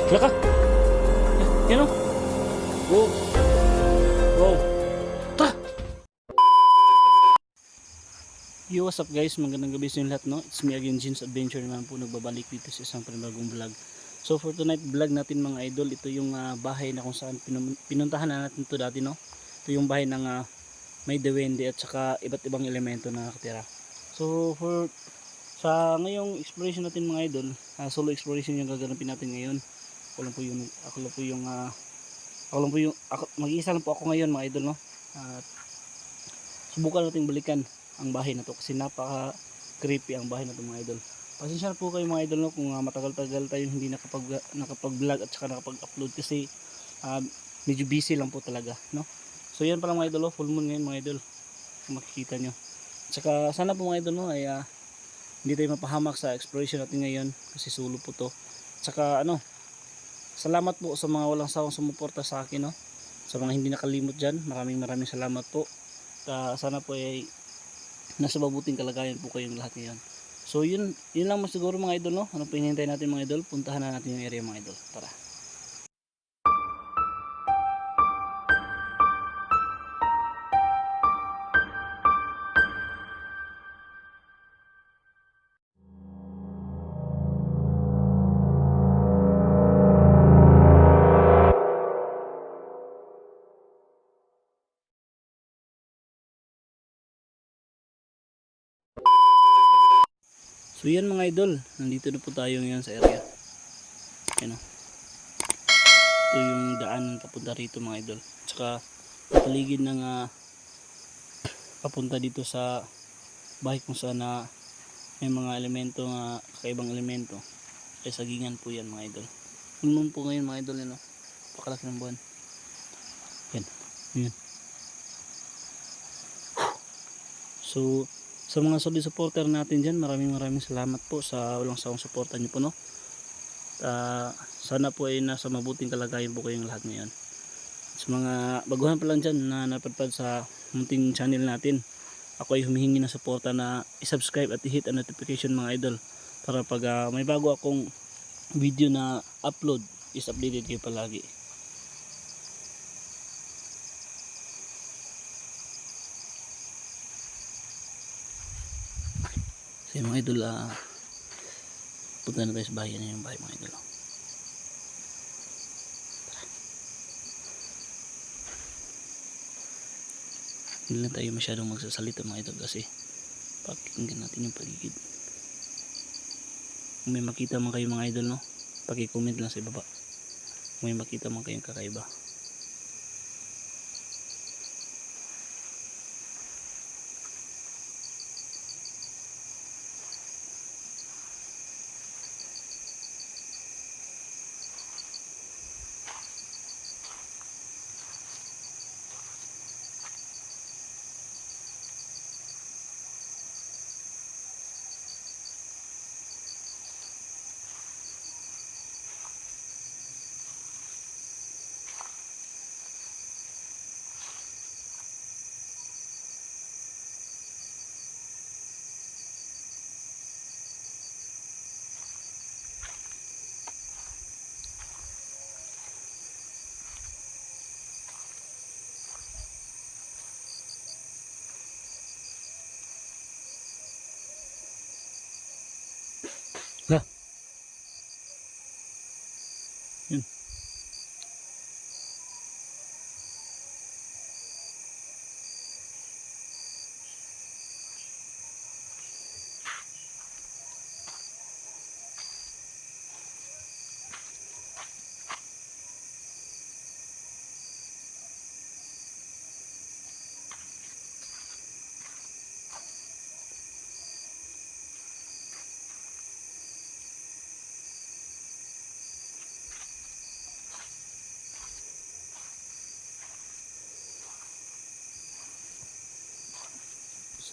Laka. Yan o. Go. Go. Tara. Yo, what's up guys? Magandang gabi sa inyo lahat, no? It's me again, Jeans Adventure naman po, nagbabalik dito sa isang panibagong vlog. So for tonight vlog natin mga idol, ito yung bahay na kung saan pinuntahan na natin to dati, no? Ito yung bahay ng may duwende at saka iba't ibang elemento na nakatira. So for sa ngayong exploration natin mga idol, solo exploration yung gaganapin natin ngayon. Mag-iisa lang po ako ngayon mga idol, no? At subukan natin balikan ang bahay na to kasi napaka creepy ang bahay na to mga idol. Pasensya na po kayo mga idol, no, kung matagal-tagal tayo hindi nakapag-vlog at saka nakapag-upload kasi medyo busy lang po talaga, no? So yan pala mga idol, full moon ngayon mga idol, kung makikita nyo. At saka sana po mga idol, no, ay hindi tayo mapahamak sa exploration natin ngayon kasi solo po to. At saka salamat po sa mga walang sawang sumuporta sa akin, no? Sa mga hindi nakalimot dyan, maraming salamat po. Sana po ay nasa mabuting kalagayan po kayong lahat ngayon. So yun lang mas siguro mga idol, no? Ano po hinihintay natin mga idol? Puntahan na natin yung area mga idol. Tara. So yan mga idol, nandito na po tayo ngayon sa area. Yan o. Ito yung daan papunta rito mga idol. Tsaka paligid ng papunta dito sa bahay kung saan may mga elemento, kakaibang elemento. Kaya sagingan po yan mga idol. Full moon po ngayon mga idol, yan o. Pakalaki ng buwan. Yan. Yan. So sa mga solid supporter natin dyan, maraming salamat po sa walang sawang suporta nyo po, no? Sana po ay nasa mabuting kalagayan po kayong lahat ngayon. Sa mga baguhan pa lang dyan na napadpad sa munting channel natin, ako ay humihingi ng suporta na i-subscribe at i-hit ang notification mga idol, para pag may bago akong video na upload is updated kayo palagi. So mga idol, punta na tayo sa bahay. Yan yung bahay mga idol. Hindi lang tayo masyadong magsasalita mga idol kasi pakinggan natin yung paligid. Kung may makita man kayo mga idol, no, paki-comment lang sa ibaba kung may makita man kayong kakaiba.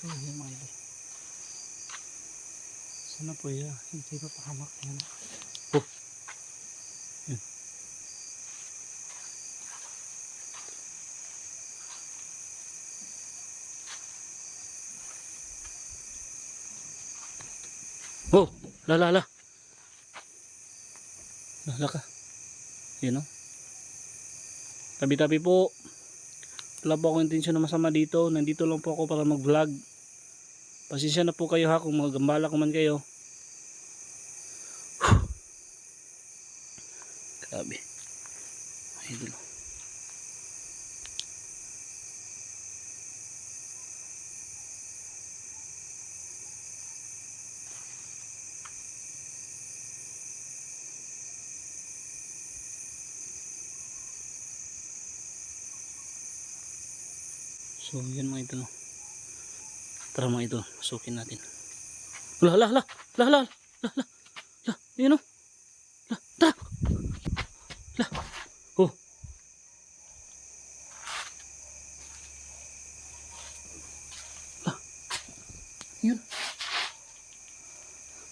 Ayan mga idol. Sana po ya, hindi pa pahamak yan. Oh, yun. Oh, la. Lala ka. Yun oh. Tabi-tabi po. Wala po akong intensyon na masama dito. Nandito lang po ako para mag-vlog. Pasensya na po kayo ha kung magambala ko man kayo. Grabe. Idol. So yan mga idol. Tara mga idol, sukin natin. La. Yun o. La, tara. La. Oh. La. Yun.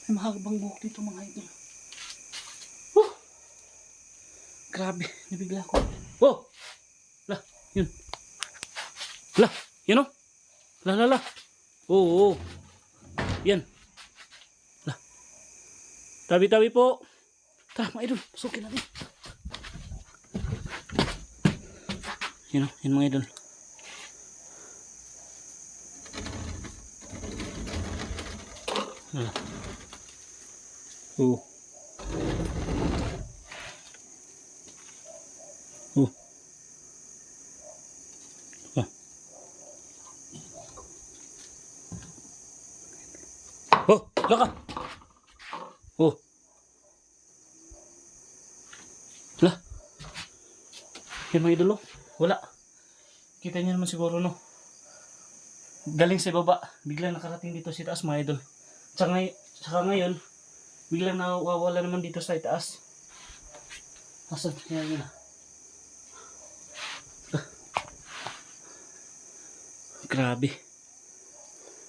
May mahabang buhok dito mga idol. Oh. Grabe, nabigla ko. Oh. La, yun. La, yun o. La. Oo. Yan. La. Tabi-tabi po. Tara mga idol, sukin natin. Yun o, yun mga idol. La. Oh. Oh. Ah. Oh, laka. Oh. La. Yan mga idol, oh. Wala. Kita niyo naman siguro, no. Galing sa baba, biglang nakarating dito sa taas mga idol. Saka ngayon, biglang nawawala naman dito sa itaas. Asan? Yan na. Grabe.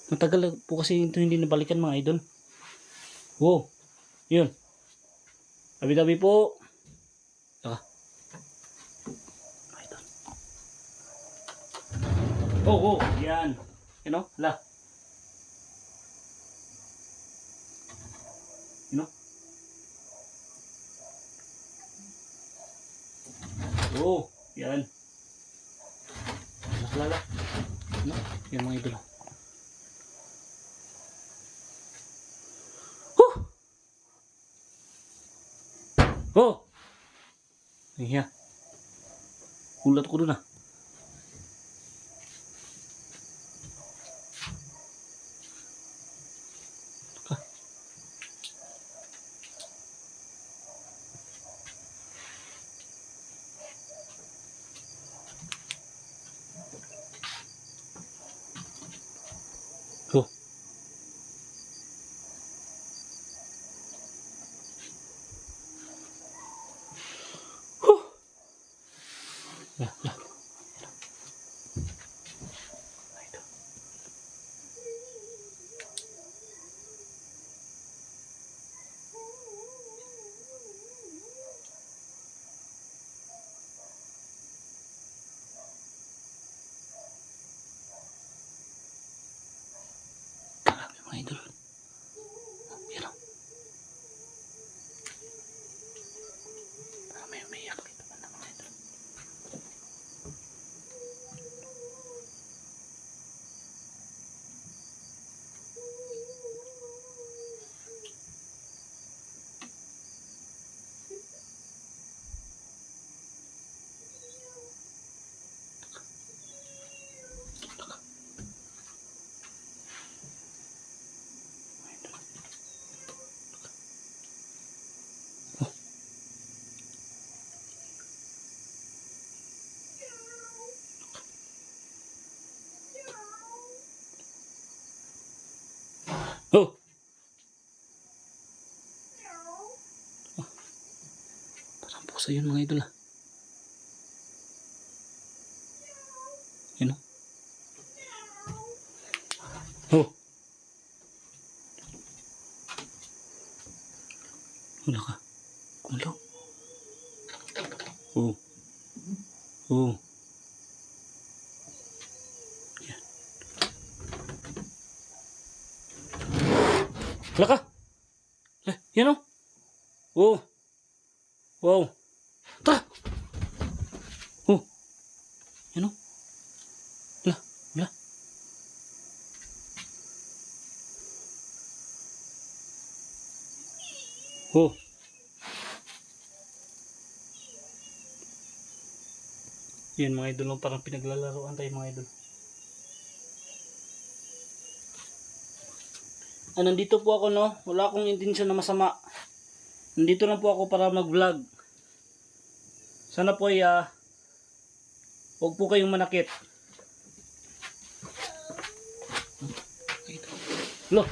Matagal po kasi ito hindi nabalikan mga idol. Wow. Yun. Tabi-tabi po. Saka. Idol. Oh. Yan. You know? La. You know? Oh. Yan. La. No? Yan mga idol. Oh! Iya. Kulat ko dun ah. Oh. La. Grabe mga idol. Yan o. May umiyak dito pa na mga idol. Oh. Parang pusa yun mga idol ah. Yun o. Wala ka. Kumalaw. Oh. Oh. Yan. Wala ka. Yan o. Oh. Wow. Tara. Oh. Yan o. Wala. Wala. Oh. Yan mga idol, parang pinaglalaroan tayo mga idol. Nandito po ako, no. Wala akong intensyon na masama. Nandito lang po ako para mag-vlog. Sana po ay huwag po kayong manakit. Lo.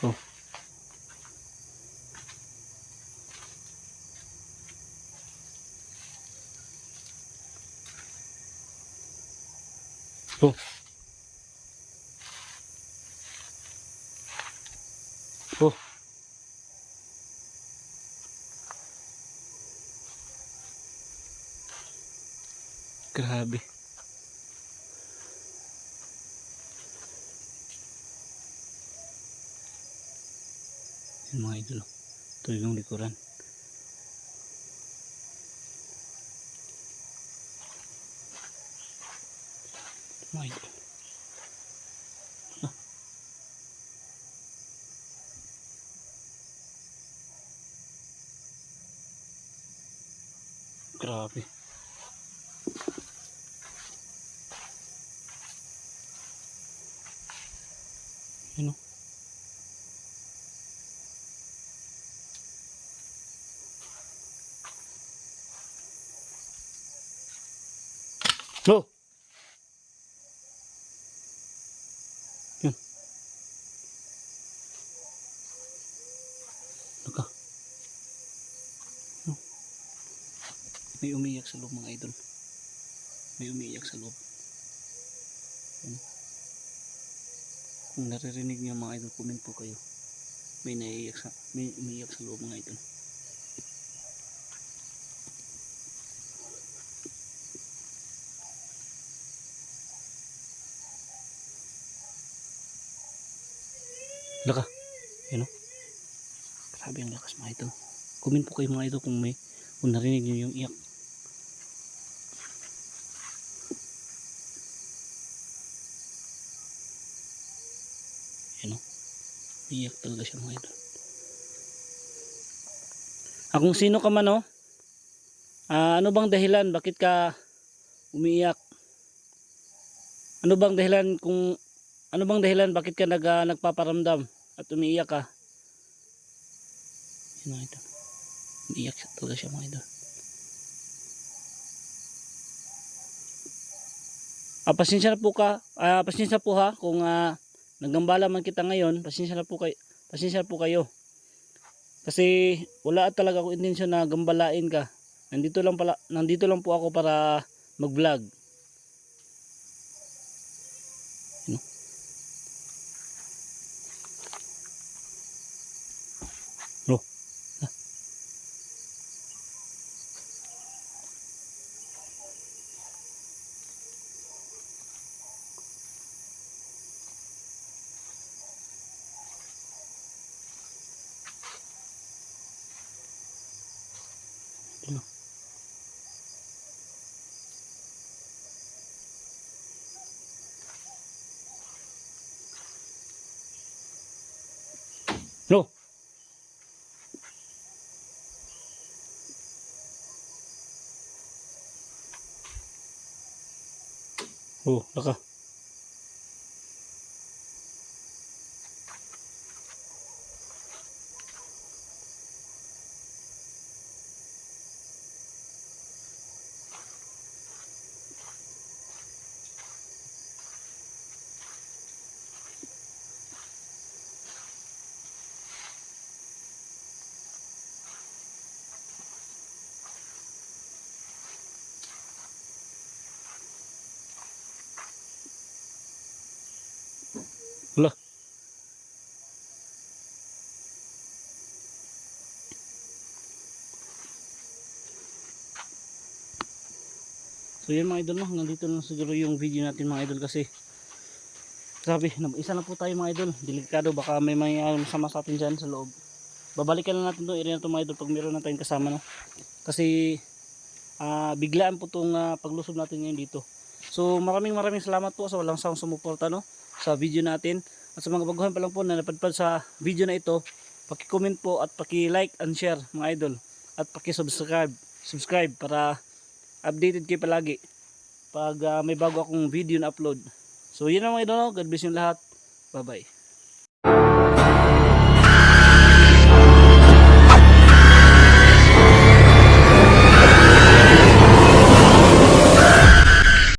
Oh. Oh. Oh. Grabe. Yan mga idol. Ito yung likuran. Mga idol. Ah. Grabe. Yan o. Lo. Yan. Naka. No. May umiyak sa loob mga idol. May umiyak sa loob. Yan. Kung naririnig niyo mga idol, comment po kayo. May umiyak sa loob mga idol. Laka. Yan o. Grabe ang lakas mga idol. Comment po kayo mga idol kung narinig niyo yung iyak. Yan o. Iyak talaga siya mga idol. Kung sino ka man o. Ano bang dahilan? Bakit ka umiiyak? Ano bang dahilan bakit ka nagpaparamdam at umiiyak ka? Yan mga idol. Umiiyak talaga siya mga idol. Pasensya na po pasensya po ha kung nagambala man kita ngayon, pasensya na po kayo. Kasi wala talaga akong intensyon na gambalain ka. Nandito lang po ako para mag-vlog. Ano? Bro. Ano? No. Oh, laka. Hala. So yun mga idol, no? Nandito na siguro yung video natin mga idol kasi grabe, isa na po tayo mga idol. Delikado, baka may masama sa atin dyan sa loob. Babalikan na natin itong area na ito mga idol pag meron na tayong kasama, no? Kasi biglaan po itong paglusob natin ngayon dito. So maraming salamat po sa walang sawang sumuporta, no? Sa video natin. At sa mga baguhan pa lang po na napadpad sa video na ito, paki-comment po at paki-like and share mga idol. At subscribe para updated kayo palagi pag may bago akong video na upload. So yun na mga idol, God bless yung lahat. Bye bye.